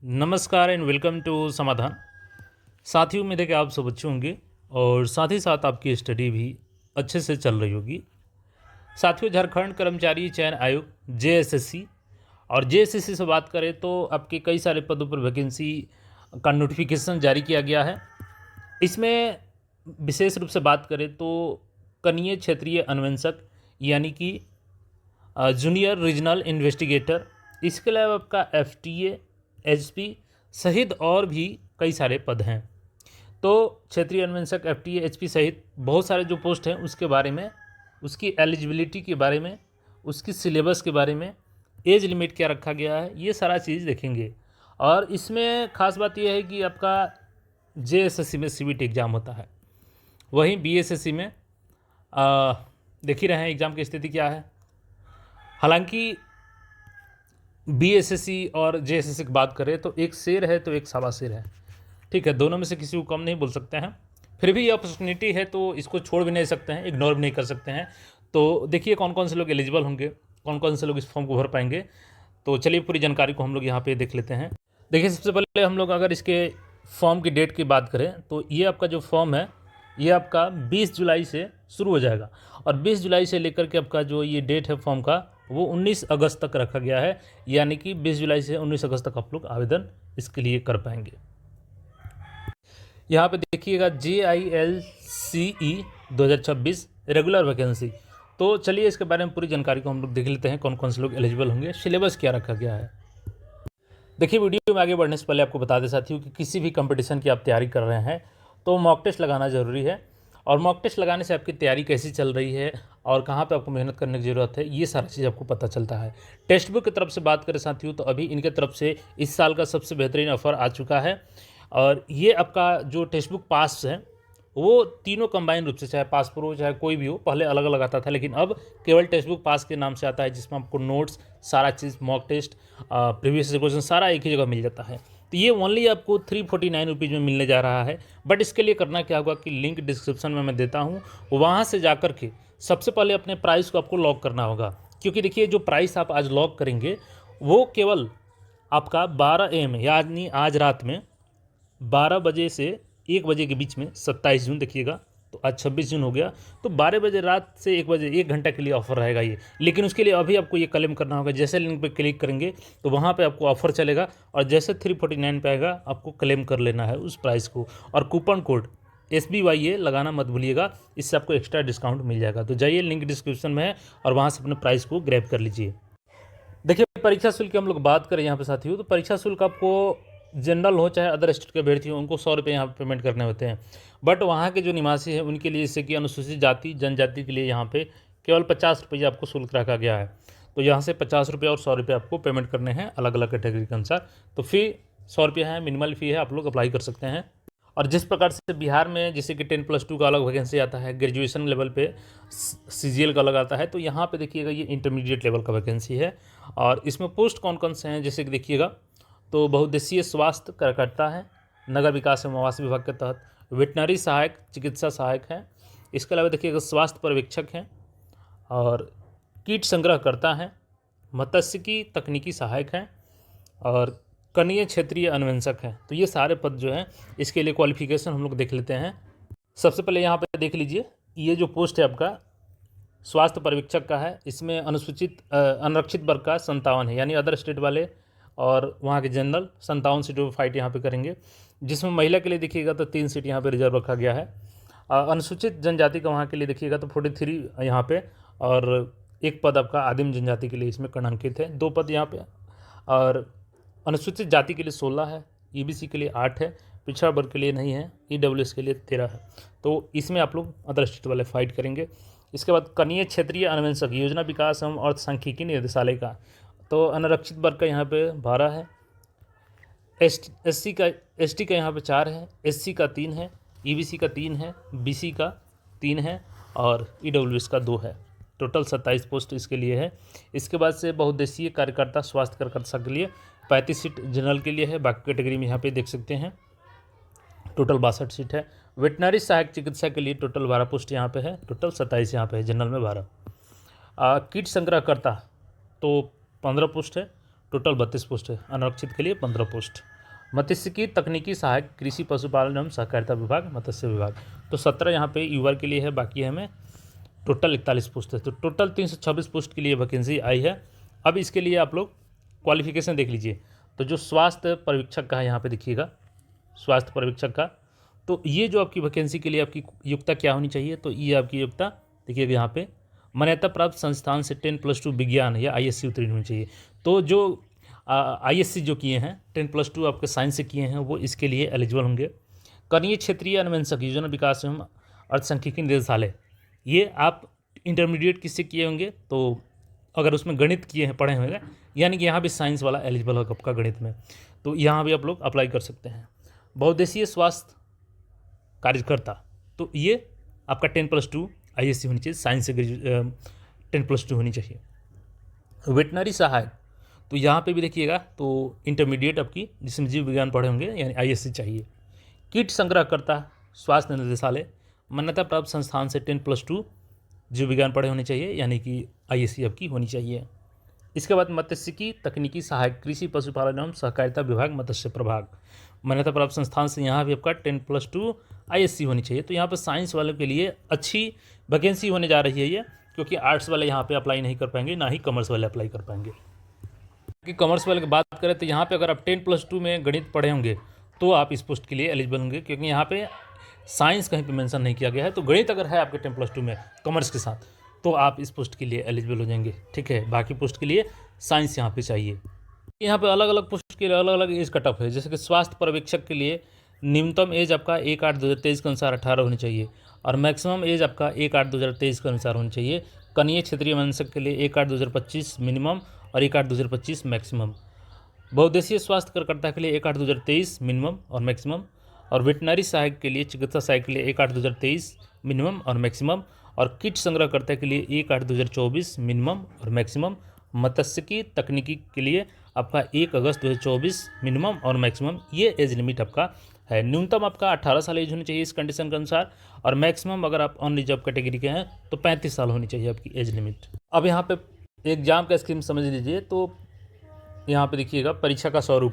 नमस्कार and welcome to समाधान। साथियों, उम्मीद है कि आप सब अच्छे होंगे और साथ ही साथ आपकी स्टडी भी अच्छे से चल रही होगी। साथियों, झारखंड कर्मचारी चयन आयोग जेएसएससी और जेएसएससी से बात करें तो आपके कई सारे पदों पर वैकेंसी का नोटिफिकेशन जारी किया गया है। इसमें विशेष रूप से बात करें तो कनीय क्षेत्रीय अन्वेषक यानी कि जूनियर रीजनल इन्वेस्टिगेटर, इसके अलावा आपका एफटीए, एचपी सहित और भी कई सारे पद हैं। तो क्षेत्रीय अन्वेषक, एफटीए, एचपी सहित बहुत सारे जो पोस्ट हैं उसके बारे में, उसकी एलिजिबिलिटी के बारे में, उसकी सिलेबस के बारे में, एज लिमिट क्या रखा गया है, ये सारा चीज़ देखेंगे। और इसमें खास बात यह है कि आपका जेएसएससी में सीबीटी एग्ज़ाम होता है, वहीं बीएसएससी में देख ही रहे हैं एग्ज़ाम की स्थिति क्या है। हालांकि बीएसएससी और जेएसएससी की बात करें तो एक शेर है तो एक सवा शेर है, ठीक है, दोनों में से किसी को कम नहीं बोल सकते हैं। फिर भी ये अपॉर्चुनिटी है तो इसको छोड़ भी नहीं सकते हैं, इग्नोर भी नहीं कर सकते हैं। तो देखिए कौन कौन से लोग एलिजिबल होंगे, कौन कौन से लोग इस फॉर्म को भर पाएंगे। तो चलिए पूरी जानकारी को हम लोग यहाँ पे देख लेते हैं। देखिए, सबसे पहले हम लोग अगर इसके फॉर्म की डेट की बात करें तो ये आपका जो फॉर्म है ये आपका 20 जुलाई से शुरू हो जाएगा और 20 जुलाई से लेकर के आपका जो ये डेट है फॉर्म का वो 19 अगस्त तक रखा गया है। यानी कि 20 जुलाई से 19 अगस्त तक आप लोग आवेदन इसके लिए कर पाएंगे। यहाँ पे देखिएगा JILCE 2026 रेगुलर वैकेंसी। तो चलिए इसके बारे में पूरी जानकारी को हम लोग देख लेते हैं, कौन कौन से लोग एलिजिबल होंगे, सिलेबस क्या रखा गया है। देखिए, वीडियो में आगे बढ़ने से पहले आपको बता दें साथियों कि किसी भी कंपटीशन की आप तैयारी कर रहे हैं तो मॉक टेस्ट लगाना ज़रूरी है। और मॉक टेस्ट लगाने से आपकी तैयारी कैसी चल रही है और कहाँ पे आपको मेहनत करने की ज़रूरत है, ये सारी चीज़ आपको पता चलता है। टेक्स्ट बुक की तरफ से बात करें साथियों तो अभी इनके तरफ से इस साल का सबसे बेहतरीन ऑफर आ चुका है। और ये आपका जो टेक्स्ट बुक पास है वो तीनों कंबाइन रूप से, चाहे पास प्रो चाहे कोई भी हो, पहले अलग अलग आता था लेकिन अब केवल टेक्स्ट बुक पास के नाम से आता है, जिसमें आपको नोट्स, सारा चीज़, मॉक टेस्ट, प्रीवियस क्वेश्चन सारा एक ही जगह मिल जाता है। तो ये ओनली आपको 349 रुपीज़ में मिलने जा रहा है। बट इसके लिए करना क्या होगा कि लिंक डिस्क्रिप्शन में मैं देता हूँ, वहाँ से जाकर के सबसे पहले अपने प्राइस को आपको लॉक करना होगा। क्योंकि देखिए जो प्राइस आप आज लॉक करेंगे वो केवल आपका 12 AM यानी आज रात में 12 बजे से 1 बजे के बीच में, 27 जून देखिएगा, तो आज 26 जून हो गया, तो 12 बजे रात से 1 बजे 1 घंटा के लिए ऑफर रहेगा ये। लेकिन उसके लिए अभी आपको ये क्लेम करना होगा। जैसे लिंक पे क्लिक करेंगे तो वहाँ पे आपको ऑफर चलेगा और जैसे 349 पे आएगा आपको क्लेम कर लेना है उस प्राइस को। और कूपन कोड SBYA लगाना मत भूलिएगा, इससे आपको एक्स्ट्रा डिस्काउंट मिल जाएगा। तो जाइए, लिंक डिस्क्रिप्शन में है और वहाँ से अपने प्राइस को ग्रैब कर लीजिए। देखिए, परीक्षा शुल्क की हम लोग बात करें यहाँ पे साथियों तो परीक्षा शुल्क आपको जनरल हो चाहे अदर स्टेट के अभ्यर्थी हो उनको 100 रुपये यहाँ पे पेमेंट करने होते हैं। बट वहाँ के जो निवासी हैं उनके लिए, जैसे कि अनुसूचित जाति जनजाति के लिए यहाँ पे केवल 50 रुपये आपको शुल्क रखा गया है। तो यहाँ से 50 रुपये और 100 रुपये आपको पेमेंट करने हैं अलग अलग कैटेगरी के अनुसार। तो फी 100 रुपये है, मिनिमल फ़ी है, आप लोग अप्लाई कर सकते हैं। और जिस प्रकार से बिहार में जैसे कि 10+2 का अलग वैकेंसी आता है, ग्रेजुएशन लेवल पे CGL का अलग आता है, तो यहाँ पे देखिएगा ये इंटरमीडिएट लेवल का वैकेंसी है। और इसमें पोस्ट कौन कौन से हैं जैसे कि देखिएगा, तो बहुउद्देशीय स्वास्थ्य कार्यकर्ता है, नगर विकास एवं आवास विभाग के तहत, वेटनरी सहायक, चिकित्सा सहायक हैं। इसके अलावा देखिएगा स्वास्थ्य पर्यवेक्षक हैं और कीट संग्रहकर्ता हैं, मत्स्यिकी तकनीकी सहायक हैं और कनीय क्षेत्रीय अन्वेषक हैं। तो ये सारे पद जो हैं इसके लिए क्वालिफिकेशन हम लोग देख लेते हैं। सबसे पहले यहाँ पे देख लीजिए, ये जो पोस्ट है आपका स्वास्थ्य पर्यवेक्षक का है, इसमें अनुसूचित अनारक्षित वर्ग का 57 है, यानी अदर स्टेट वाले और वहाँ के जनरल 57 सीटों पर फाइट यहाँ पे करेंगे। जिसमें महिला के लिए देखिएगा तो 3 सीट यहाँ पे रिजर्व रखा गया है। अनुसूचित जनजाति का वहाँ के लिए देखिएगा तो 43 यहाँ पे, और एक पद आपका आदिम जनजाति के लिए इसमें कणांकित है, 2 पद यहाँ पे। और अनुसूचित जाति के लिए 16 है, EBC के लिए 8 है, पिछड़ा वर्ग के लिए नहीं है, EWS के लिए 13 है। तो इसमें आप लोग अदर स्टेट वाले फाइट करेंगे। इसके बाद कनीय क्षेत्रीय अन्वेषक योजना विकास एवं अर्थसांख्यिकी निदेशालय का, तो अनारक्षित वर्ग का यहाँ पे 12 है, SC का ST का यहाँ पे 4 है, SC का 3 है, EBC का 3 है, BC का 3 है और EWS का 2 है। टोटल 27 पोस्ट इसके लिए है। इसके बाद से बहुउद्देशीय कार्यकर्ता, स्वास्थ्य कार्यकर्ता के लिए 35 सीट जनरल के लिए है। बाकी कैटेगरी में यहाँ पे देख सकते हैं टोटल 62 सीट है। वेटनरी सहायक चिकित्सा के लिए टोटल 12 पोस्ट यहाँ पे है, टोटल 27 यहाँ पे है, जनरल में 12। कीट संग्रहकर्ता तो 15 पोस्ट है, टोटल 32 पोस्ट है, अनारक्षित के लिए 15 पोस्ट। मत्स्यिकी तकनीकी सहायक कृषि पशुपालन एवं सहकारिता विभाग मत्स्य विभाग। तो 17 यहाँ पे युवा के लिए है, बाकी हमें टोटल 41 पोस्ट है। तो टोटल 326 पोस्ट के लिए वैकेंसी आई है। अब इसके लिए आप लोग क्वालिफिकेशन देख लीजिए। तो जो स्वास्थ्य पर्यवेक्षक का है यहाँ पे देखिएगा, स्वास्थ्य पर्यवेक्षक का, तो ये जो आपकी वैकेंसी के लिए आपकी योग्यता क्या होनी चाहिए, तो ये आपकी योग्यता देखिएगा यहाँ पे मान्यता प्राप्त संस्थान से 10+2 विज्ञान या ISC उत्तीर्ण होनी चाहिए। तो जो ISC जो किए हैं 10+2 आपके साइंस से किए हैं वो इसके लिए एलिजिबल होंगे। कनीय क्षेत्रीय अनुवंशक योजना विकास एवं अर्थसांख्यिकी निदेशालय, ये आप इंटरमीडिएट किससे किए होंगे, तो अगर उसमें गणित किए हैं, पढ़े होंगे, यानी कि यहाँ भी साइंस वाला एलिजिबल होगा आपका गणित में, तो यहाँ भी आप लोग अप्लाई कर सकते हैं। बहुउद्देशीय स्वास्थ्य कार्यकर्ता, तो ये आपका 10+2 ISC होनी चाहिए, साइंस से 10+2 होनी चाहिए। वेटनरी सहायक, तो यहाँ पे भी देखिएगा तो इंटरमीडिएट आपकी जिसमें जीव विज्ञान पढ़े होंगे यानी ISC चाहिए। कीट संग्रहकर्ता स्वास्थ्य निदेशालय, मान्यता प्राप्त संस्थान से 10+2 जीव विज्ञान पढ़े होने चाहिए, यानी कि ISC आपकी होनी चाहिए। इसके बाद मत्स्यिकी तकनीकी सहायक कृषि पशुपालन एवं सहकारिता विभाग मत्स्य प्रभाग, मान्यता प्राप्त संस्थान से यहाँ भी आपका 10+2 ISC होनी चाहिए। तो यहाँ पर साइंस वालों के लिए अच्छी वैकेंसी होने जा रही है ये, क्योंकि आर्ट्स वाले यहाँ पे अप्लाई नहीं कर पाएंगे, ना ही कॉमर्स वाले अप्लाई कर पाएंगे। कि कॉमर्स वाले की बात करें तो यहाँ पे अगर आप 10+2 में गणित पढ़े होंगे तो आप इस पोस्ट के लिए एलिजिबल होंगे, क्योंकि यहाँ पे साइंस कहीं पे मेंशन नहीं किया गया है। तो गणित अगर है आपके 10+2 में कॉमर्स के साथ तो आप इस पोस्ट के लिए एलिजिबल हो जाएंगे, ठीक है। बाकी पोस्ट के लिए साइंस यहाँ पे चाहिए। यहाँ पे अलग अलग पोस्ट के लिए अलग अलग एज कट ऑफ है। जैसे कि स्वास्थ्य पर्यवेक्षक के लिए न्यूनतम एज आपका 1/8/2023 के अनुसार 18 होनी चाहिए और मैक्सिमम एज आपका 1/8/2023 के अनुसार होनी चाहिए। कनीय क्षेत्रीय अनुवंशक के लिए 1/8/2025 मिनिमम और 1/8/2025 मैक्सिमम। बहुउद्देशीय स्वास्थ्य कार्यकर्ता के लिए 1/8/2023 मिनिमम और मैक्सिमम, और वेटनरी सहायक के लिए चिकित्सा सहायक के लिए 1/8/2023 मिनिमम और मैक्सिमम, और कीट संग्रहकर्ता के लिए 1/8/2024 मिनिमम और मैक्सिमम। मत्स्यिकी तकनीकी के लिए आपका 1 अगस्त 2024 मिनिमम और मैक्सिमम। ये एज लिमिट आपका है। न्यूनतम आपका 18 साल एज होनी चाहिए इस कंडीशन के अनुसार, और मैक्सिमम अगर आप अन रिजर्व कैटेगरी के हैं तो 35 साल होनी चाहिए आपकी एज लिमिट। अब यहाँ पे एग्जाम का स्कीम समझ लीजिए। तो यहाँ पे देखिएगा परीक्षा का स्वरूप,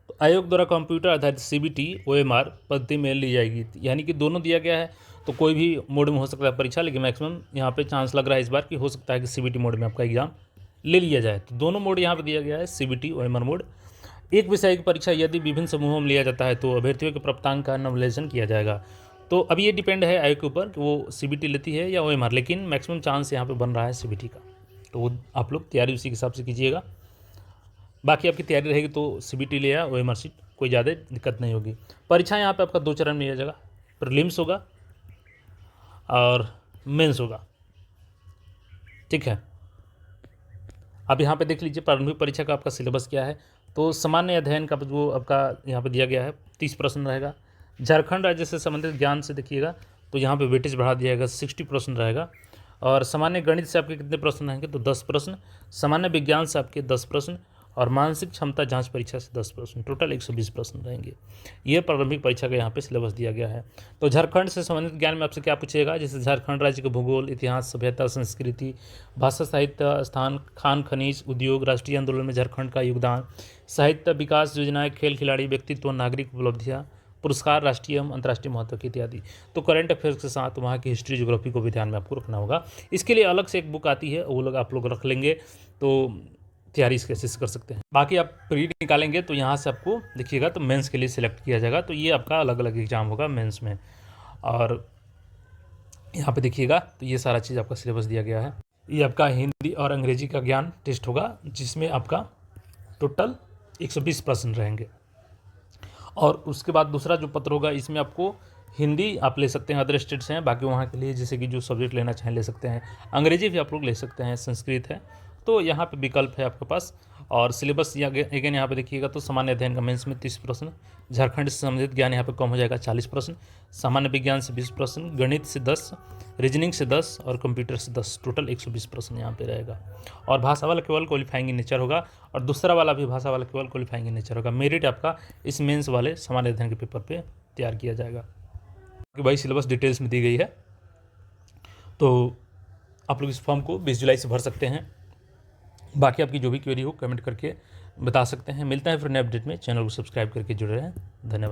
तो आयोग द्वारा कंप्यूटर आधारित CBT OMR पद्धति में ली जाएगी, यानी कि दोनों दिया गया है। तो कोई भी मोड में हो सकता है परीक्षा, लेकिन मैक्सिमम यहाँ पे चांस लग रहा है इस बार कि हो सकता है कि CBT मोड में आपका एग्जाम ले लिया जाए। तो दोनों मोड यहाँ पे दिया गया है, CBT OMR मोड। एक विषय की परीक्षा यदि विभिन्न समूहों में लिया जाता है तो अभ्यर्थियों के प्राप्तांक का नॉमिनेशन किया जाएगा। तो अब ये डिपेंड है आयोग के ऊपर कि वो CBT लेती है या OMR, लेकिन मैक्सिमम चांस यहाँ पे बन रहा है CBT का। तो वो आप लोग तैयारी उसी के हिसाब से कीजिएगा। बाकी आपकी तैयारी रहेगी तो CBT ले या OMR सीट, कोई ज़्यादा दिक्कत नहीं होगी। परीक्षा यहाँ पे आपका 2 चरण में लिया जाएगा, प्रीलिम्स होगा और मेंस होगा, ठीक है। अब यहाँ पे देख लीजिए प्रारंभिक परीक्षा का आपका सिलेबस क्या है। तो सामान्य अध्ययन का जो आपका यहाँ पे दिया गया है 30 प्रश्न रहेगा। झारखंड राज्य से संबंधित ज्ञान से देखिएगा तो यहाँ पे वेटेज बढ़ा दिया जाएगा, 60 प्रश्न रहेगा। और सामान्य गणित से आपके कितने प्रश्न रहेंगे, तो 10 प्रश्न। सामान्य विज्ञान से आपके 10 प्रश्न और मानसिक क्षमता जांच परीक्षा से 10 प्रश्न, टोटल 120 प्रश्न रहेंगे। ये प्रारंभिक परीक्षा का यहाँ पे सिलेबस दिया गया है। तो झारखंड से संबंधित ज्ञान में आपसे क्या पूछेगा, जैसे झारखंड राज्य के भूगोल, इतिहास, सभ्यता, संस्कृति, भाषा, साहित्य, स्थान, खान खनिज, उद्योग, राष्ट्रीय आंदोलन में झारखंड का योगदान, साहित्य, विकास योजनाएं, खेल खिलाड़ी, व्यक्तित्व, नागरिक उपलब्धियाँ, पुरस्कार, राष्ट्रीय एवं अंतर्राष्ट्रीय महत्व के इत्यादि। तो करंट अफेयर्स के साथ वहाँ की हिस्ट्री, ज्योग्राफी को भी ध्यान में आपको रखना होगा। इसके लिए अलग से एक बुक आती है, वो लोग आप लोग रख लेंगे तो तैयारी इसके से कर सकते हैं। बाकी आप प्री निकालेंगे तो यहाँ से आपको देखिएगा तो मेंस के लिए सिलेक्ट किया जाएगा। तो ये आपका अलग अलग एग्जाम होगा मेंस में। और यहाँ पे देखिएगा तो ये सारा चीज़ आपका सिलेबस दिया गया है। ये आपका हिंदी और अंग्रेजी का ज्ञान टेस्ट होगा, जिसमें आपका टोटल 120 प्रश्न रहेंगे। और उसके बाद दूसरा जो पत्र होगा इसमें आपको हिंदी आप ले सकते हैं, अदर स्टेट से हैं, बाकी वहाँ के लिए जैसे कि जो सब्जेक्ट लेना चाहें ले सकते हैं। अंग्रेजी भी आप लोग ले सकते हैं, संस्कृत है, तो यहाँ पे विकल्प है आपके पास। और सिलेबस अगेन यहाँ पे देखिएगा तो सामान्य अध्ययन का मेंस में 30 प्रश्न, झारखंड से संबंधित ज्ञान यहाँ पे कम हो जाएगा 40 प्रश्न, सामान्य विज्ञान से 20 प्रश्न, गणित से 10, रीजनिंग से 10 और कंप्यूटर से 10, टोटल 120 प्रश्न यहाँ पे रहेगा। और भाषा वाला केवल क्वालिफाइंग इन नेचर होगा, और दूसरा वाला भी भाषा वाला केवल क्वालिफाइंग इन नेचर होगा। मेरिट आपका इस मेंस वाले सामान्य अध्ययन के पेपर पर तैयार किया जाएगा। कि भाई सिलेबस डिटेल्स में दी गई है, तो आप लोग इस फॉर्म को 20 जुलाई से भर सकते हैं। बाकी आपकी जो भी क्वेरी हो कमेंट करके बता सकते हैं। मिलता है फिर नए अपडेट में, चैनल को सब्सक्राइब करके जुड़े रहें। धन्यवाद।